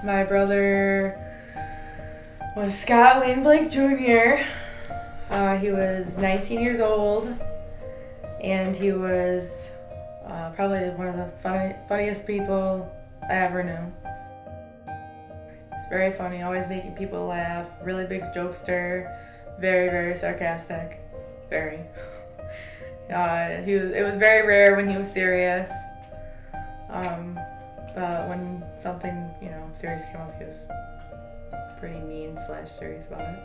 My brother was Scott Wayne Blake Jr. He was 19 years old, and he was probably one of the funniest people I ever knew. He's very funny, always making people laugh, really big jokester, very, very sarcastic, very. It was very rare when he was serious, but when something, serious came up, he was pretty mean / serious about it.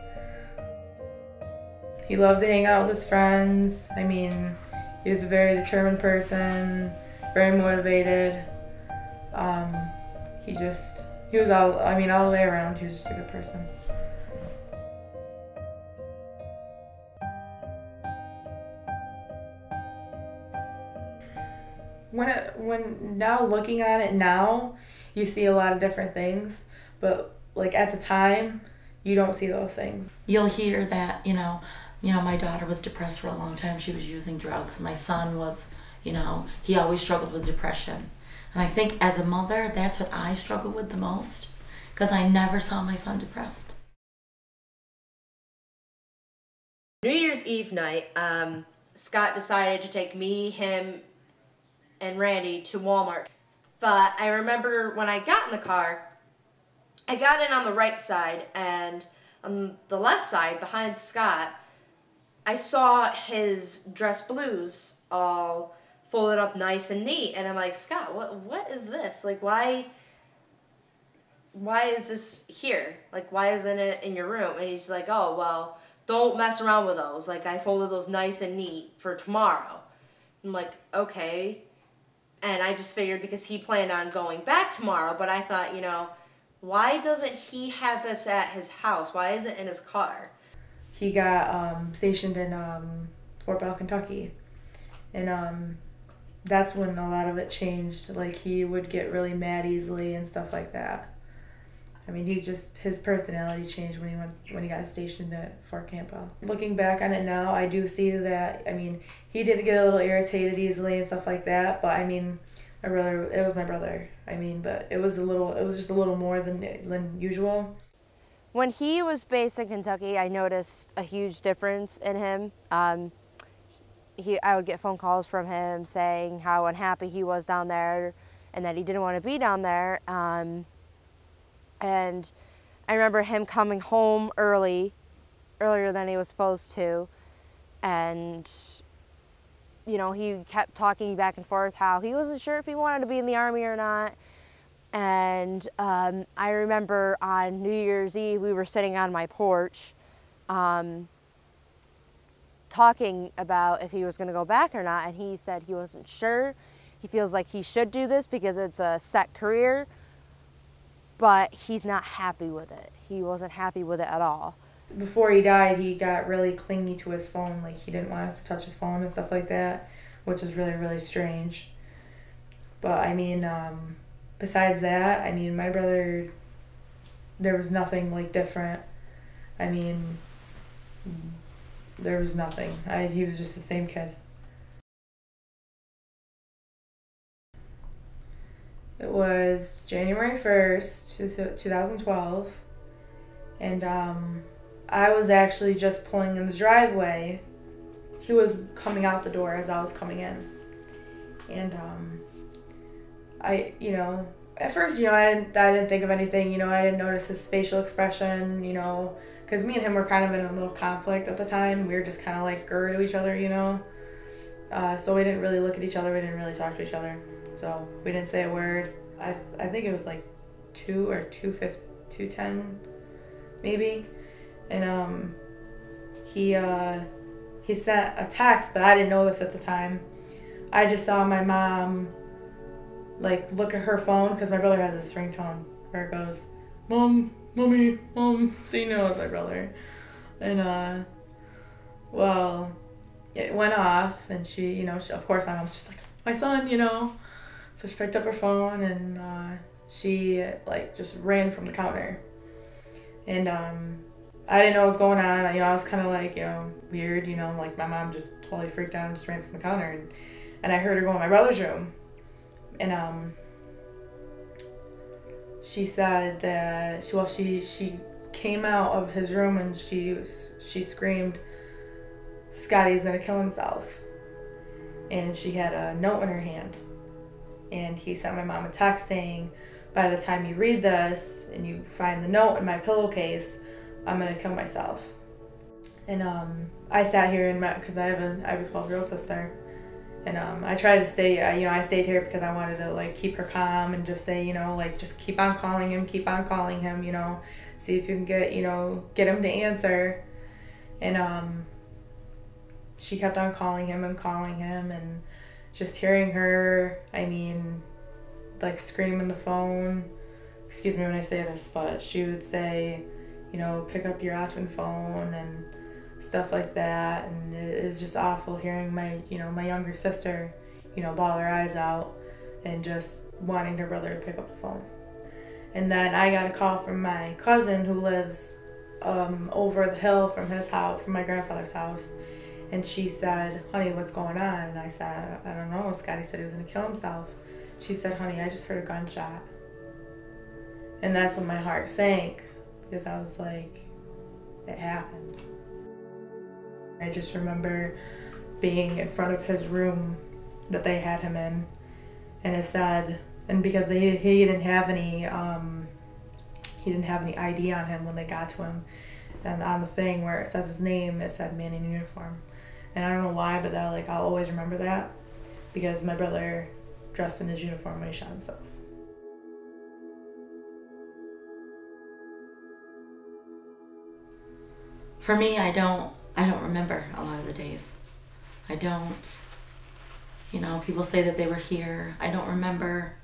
He loved to hang out with his friends. I mean, he was a very determined person, very motivated. He was all the way around, he was just a good person. When now looking at it now, you see a lot of different things, but like at the time, you don't see those things. You'll hear that, my daughter was depressed for a long time. She was using drugs. My son was, he always struggled with depression. And I think as a mother, that's what I struggle with the most, because I never saw my son depressed. New Year's Eve night, Scott decided to take me, him, and Randy to Walmart. But I remember when I got in the car, I got in on the right side, and on the left side, behind Scott, I saw his dress blues all folded up nice and neat, and I'm like, Scott, what is this? Like, why is this here? Like, why isn't it in your room? And he's like, oh, well, don't mess around with those. Like, I folded those nice and neat for tomorrow. I'm like, okay. And I just figured because he planned on going back tomorrow, but I thought, why doesn't he have this at his house? Why is it in his car? He got stationed in Fort Bell, Kentucky, and that's when a lot of it changed. Like, he would get really mad easily and stuff like that. I mean, his personality changed when he got stationed at Fort Campbell. Looking back on it now, I do see that, he did get a little irritated easily and stuff like that, but it was my brother. But it was just a little more than usual. When he was based in Kentucky, I noticed a huge difference in him. I would get phone calls from him saying how unhappy he was down there and that he didn't want to be down there. And I remember him coming home earlier than he was supposed to, and he kept talking back and forth how he wasn't sure if he wanted to be in the Army or not. And I remember on New Year's Eve, we were sitting on my porch talking about if he was going to go back or not, and he said he wasn't sure. He feels like he should do this because it's a set career, but he's not happy with it. He wasn't happy with it at all. Before he died, he got really clingy to his phone. Like, he didn't want us to touch his phone and stuff like that, which is really, really strange. But, besides that, my brother, there was nothing, different. There was nothing. He was just the same kid. It was January 1st, 2012, and I was actually just pulling in the driveway. He was coming out the door as I was coming in. And at first, I didn't think of anything, I didn't notice his facial expression, because me and him were kind of in a little conflict at the time. We were just kind of like grr to each other, so we didn't really look at each other, we didn't really talk to each other. So we didn't say a word. I think it was like 2 or 2:10 maybe. And he sent a text, but I didn't know this at the time. I just saw my mom look at her phone, because my brother has this ringtone where it goes, "Mom, Mommy, Mom," so it's my brother. And well, it went off, and she, of course my mom's just like, "My son," So she picked up her phone, and she just ran from the counter. And I didn't know what was going on. I was kind of weird, my mom just totally freaked out and just ran from the counter. And I heard her go in my brother's room. And she said that she came out of his room and she screamed, "Scotty's gonna kill himself." And she had a note in her hand. And he sent my mom a text saying, "By the time you read this and you find the note in my pillowcase, I'm gonna kill myself." And I sat here and because I have a 12-year-old sister, and I tried to stay. I stayed here because I wanted to like keep her calm and just say, like just keep on calling him, see if you can get him to answer. And she kept on calling him and just hearing her, like scream in the phone. Excuse me when I say this, but she would say, pick up your effing phone and stuff like that. And it is just awful hearing my younger sister, bawl her eyes out and just wanting her brother to pick up the phone. And then I got a call from my cousin who lives over the hill from his house, from my grandfather's house. And she said, "Honey, what's going on?" And I said, "I don't know. Scotty said he was going to kill himself." She said, "Honey, I just heard a gunshot." And that's when my heart sank, because I was like, it happened. I just remember being in front of his room that they had him in, and it said, and because he didn't have any ID on him when they got to him, and on the thing where it says his name, it said "man in uniform." And I don't know why, but I'll always remember that, because my brother dressed in his uniform when he shot himself. For me, I don't remember a lot of the days. I don't, people say that they were here. I don't remember.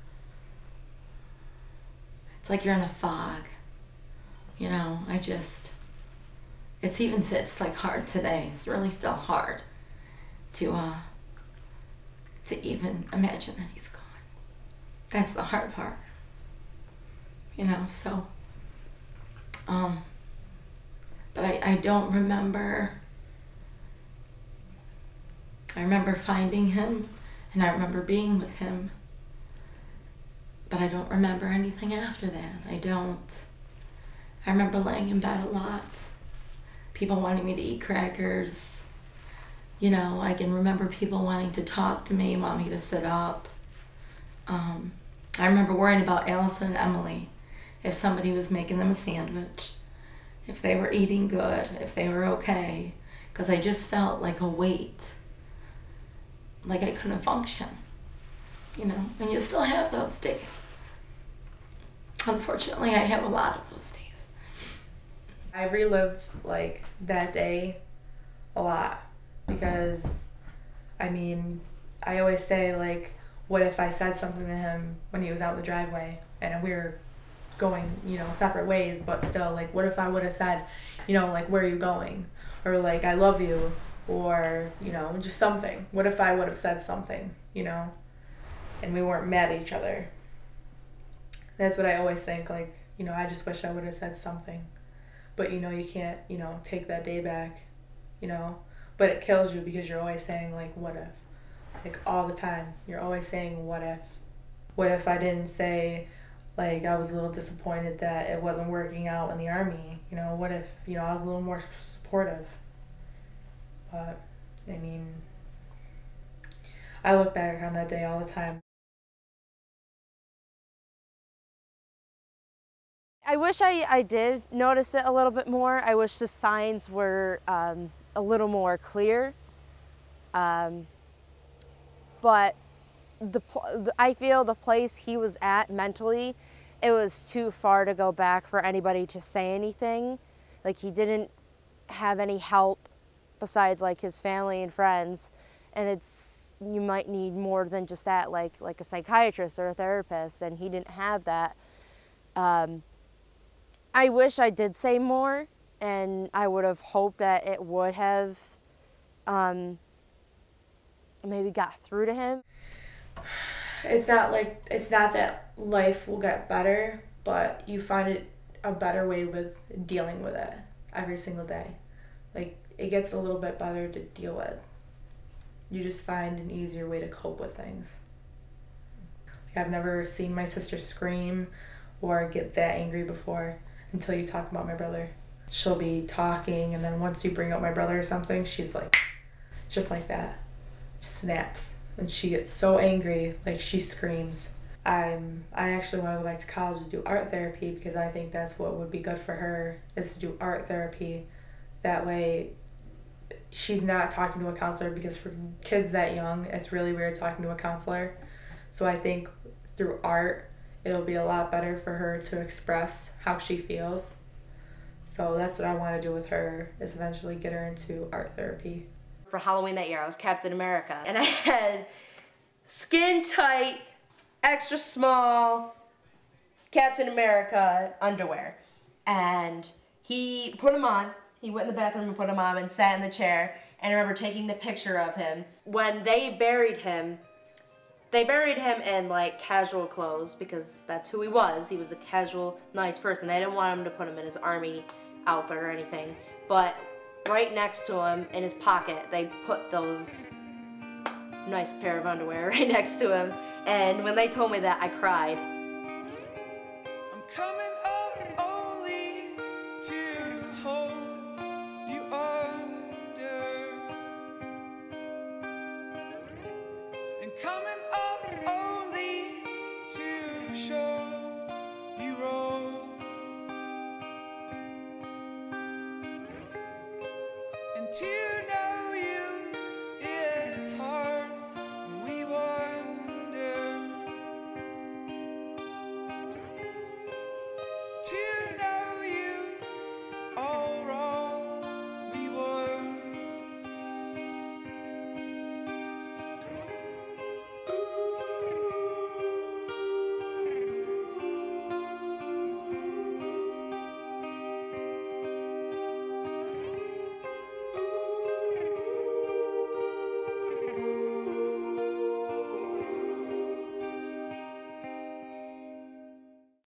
It's like you're in a fog. It's like hard today. It's really still hard to even imagine that he's gone. That's the hard part. So, but I don't remember. I remember finding him, and I remember being with him, but I don't remember anything after that. I remember laying in bed a lot, people wanting me to eat crackers. I can remember people wanting to talk to me, want me to sit up. I remember worrying about Allison and Emily, if somebody was making them a sandwich, if they were eating good, if they were okay, because I just felt like a weight, like I couldn't function, and you still have those days. Unfortunately, I have a lot of those days. I relived like that day a lot, because I always say, like, what if I said something to him when he was out in the driveway and we were going, separate ways, but still, like, what if I would have said, like, "Where are you going?" Or like, "I love you," or, just something. What if I would have said something, and we weren't mad at each other? That's what I always think, like, I just wish I would have said something. But, you can't, take that day back, But it kills you, because you're always saying, like, what if? Like, all the time. You're always saying, what if? What if I didn't say, like, I was a little disappointed that it wasn't working out in the Army? What if, I was a little more supportive? But, I look back on that day all the time. I wish I did notice it a little bit more. I wish the signs were a little more clear. But I feel the place he was at mentally, it was too far to go back for anybody to say anything. Like, he didn't have any help besides, like, his family and friends. And you might need more than just that, like a psychiatrist or a therapist, and he didn't have that. I wish I did say more, and I would have hoped that it would have maybe got through to him. It's not that life will get better, but you find a better way with dealing with it every single day. Like, it gets a little bit better to deal with. You just find an easier way to cope with things. Like, I've never seen my sister scream or get that angry before until you talk about my brother. She'll be talking, and then once you bring up my brother or something, she's like, just like that, snaps. And she gets so angry, like she screams. I actually want to go back to college to do art therapy because I think that's what would be good for her, is to do art therapy. That way she's not talking to a counselor, because for kids that young, it's really weird talking to a counselor. So I think through art, it'll be a lot better for her to express how she feels. So that's what I want to do with her, is eventually get her into art therapy. For Halloween that year, I was Captain America, and I had skin tight, extra small Captain America underwear. And he put them on. He went in the bathroom and put them on and sat in the chair. And I remember taking the picture of him. When they buried him in like casual clothes, because that's who he was. He was a casual, nice person. They didn't want him to put him in his army outfit or anything. But right next to him in his pocket, they put those nice pair of underwear right next to him. And when they told me that, I cried. I'm coming up only to hold you under, and coming up only to show you wrong, until